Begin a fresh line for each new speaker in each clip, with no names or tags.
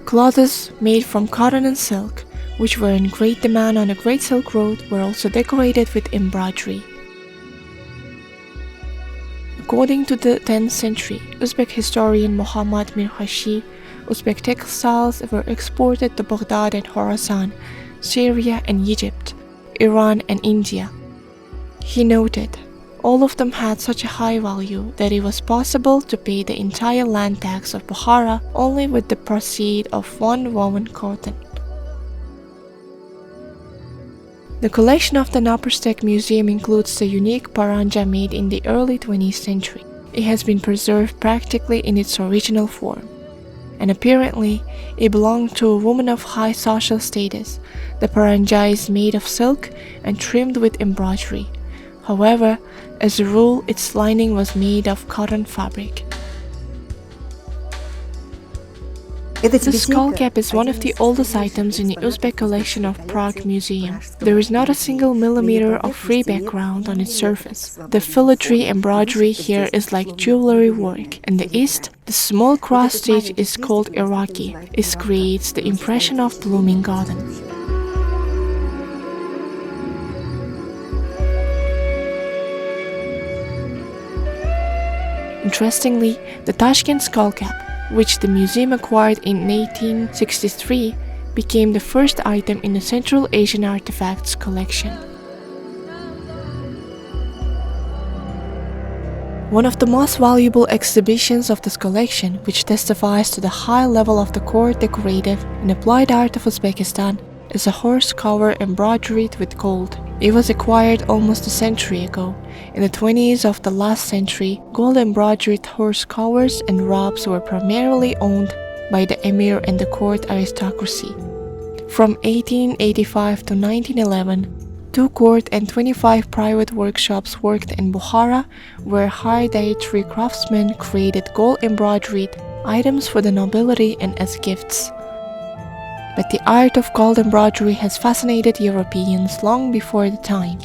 Clothes made from cotton and silk, which were in great demand on the Great Silk Road, were also decorated with embroidery. According to the 10th century Uzbek historian Muhammad Mirhashi, Uzbek textiles were exported to Baghdad and Khorasan, Syria and Egypt, Iran and India. He noted, all of them had such a high value that it was possible to pay the entire land tax of Bukhara only with the proceeds of one woven cotton. The collection of the Naperstek Museum includes the unique paranja made in the early 20th century. It has been preserved practically in its original form, and apparently it belonged to a woman of high social status. The paranja is made of silk and trimmed with embroidery. However, as a rule, its lining was made of cotton fabric. The skull cap is one of the oldest items in the Uzbek collection of Prague Museum. There is not a single millimeter of free background on its surface. The filigree embroidery here is like jewelry work. In the east, the small cross stitch is called Iraqi. It creates the impression of blooming garden. Interestingly, the Tashkent skull cap, which the museum acquired in 1863, became the first item in the Central Asian artifacts collection. One of the most valuable exhibitions of this collection, which testifies to the high level of the core decorative and applied art of Uzbekistan, is a horse cover embroidered with gold. It was acquired almost a century ago. In the 20s of the last century, gold-embroidered horse covers and robes were primarily owned by the emir and the court aristocracy. From 1885 to 1911, 2 court and 25 private workshops worked in Bukhara, where high-dietary craftsmen created gold-embroidered items for the nobility and as gifts. But the art of gold embroidery has fascinated Europeans long before the time.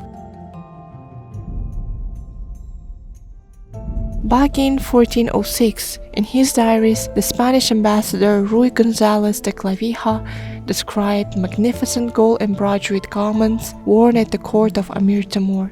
Back in 1406, in his diaries, the Spanish ambassador Ruy González de Clavija described magnificent gold-embroidered garments worn at the court of Amir Timur.